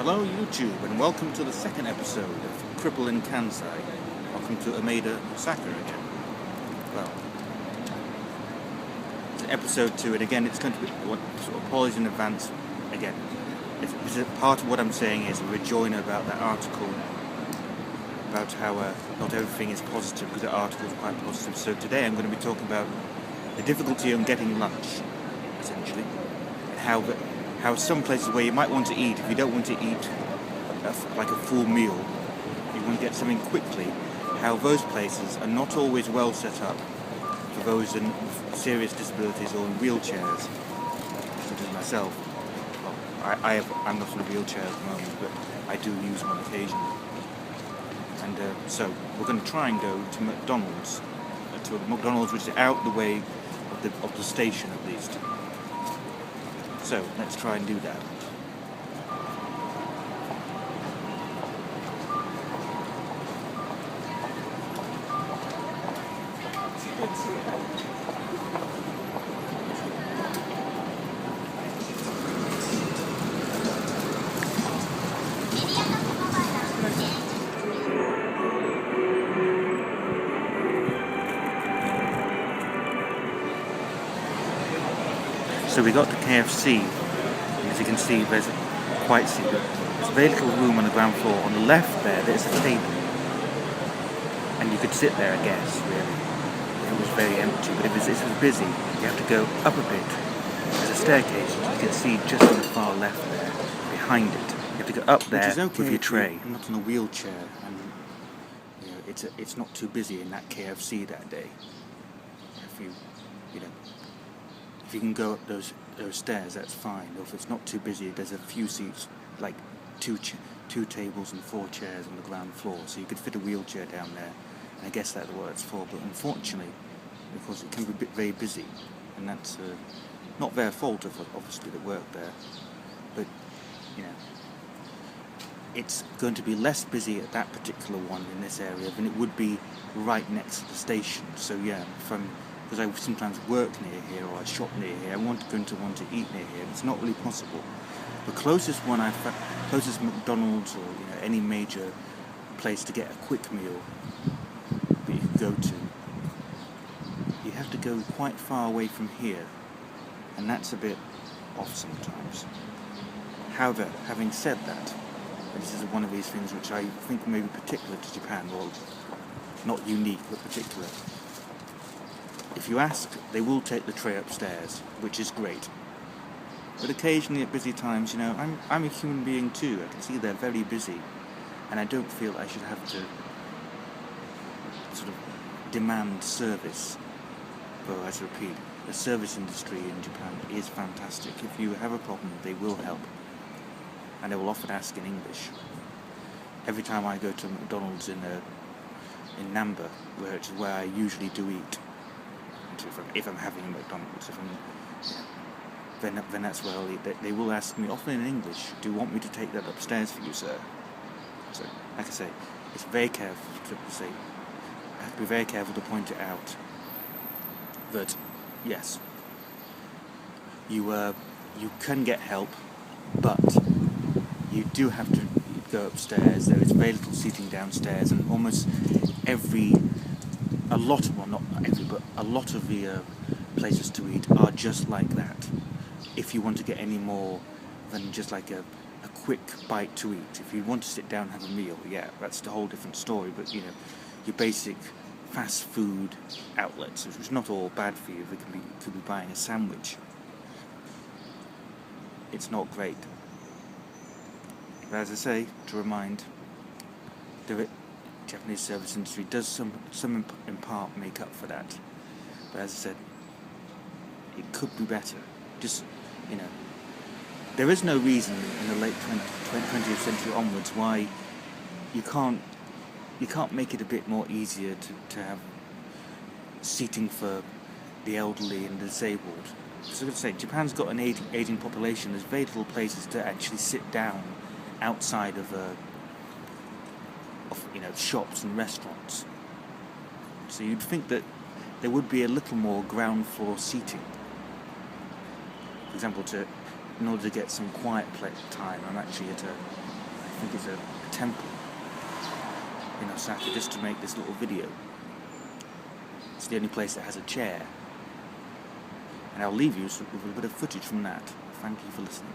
Hello YouTube, and welcome to the second episode of Cripple in Kansai. Welcome to Umeda, Osaka again. Well, it's episode 2, and again it's going to be, sort of apologies in advance, again. It's part of what I'm saying is a rejoinder about that article, about how not everything is positive, because the article is quite positive. So today I'm going to be talking about the difficulty of getting lunch, essentially, and how some places where you might want to eat, if you don't want to eat like a full meal, you want to get something quickly, how those places are not always well set up for those in serious disabilities or in wheelchairs, such as myself. Well, I'm not in a wheelchair at the moment, but I do use one occasionally. And so we're going to try and go to McDonald's, which is out the way of the station at least. So, let's try and do that. So we got to KFC, and as you can see, there's very little room on the ground floor. On the left there's a table, and you could sit there, I guess, really, if it was very empty. But if it was busy, you have to go up a bit. There's a staircase, you can see just on the far left there, behind it. You have to go up there with your tray. I'm not in a wheelchair, and it's not too busy in that KFC that day. If you can go up those stairs, that's fine. Or if it's not too busy, there's a few seats, like two tables and 4 chairs on the ground floor, so you could fit a wheelchair down there. And I guess that's what it's for. But unfortunately, because it can be very busy, and that's not their fault, obviously, that work there. But it's going to be less busy at that particular one in this area than it would be right next to the station. So yeah, because I sometimes work near here or I shop near here, I'm going to want to eat near here. It's not really possible. The closest McDonald's or any major place to get a quick meal that you can go to, you have to go quite far away from here, and that's a bit off sometimes. However, having said that, this is one of these things which I think may be particular to Japan, or not unique but particular. If you ask, they will take the tray upstairs, which is great. But occasionally at busy times, I'm a human being too. I can see they're very busy, and I don't feel I should have to sort of demand service. But as I repeat, the service industry in Japan is fantastic. If you have a problem, they will help, and they will often ask in English. Every time I go to McDonald's in Namba, which is where I usually do eat, if I'm having a McDonald's, then that's where I'll eat. They will ask me, often in English, do you want me to take that upstairs for you, sir? So, like I say, it's very careful to say. I have to be very careful to point it out that yes, you can get help, but you do have to go upstairs. There is very little seating downstairs, and almost a lot of the places to eat are just like that. If you want to get any more than just like a quick bite to eat, if you want to sit down and have a meal, yeah, that's a whole different story. But your basic fast food outlets, which is not all bad for you, they could be buying a sandwich. It's not great. But as I say, to remind, the Japanese service industry does some in part make up for that. But as I said, it could be better. Just, there is no reason in the late 20th century onwards why you can't make it a bit more easier to have seating for the elderly and disabled. So I'm going to say, Japan's got an aging population. There's very little places to actually sit down outside of shops and restaurants. So you'd think that there would be a little more ground floor seating. For example, in order to get some quiet time, I'm actually at think it's a temple in Osaka, just to make this little video. It's the only place that has a chair. And I'll leave you with a bit of footage from that. Thank you for listening.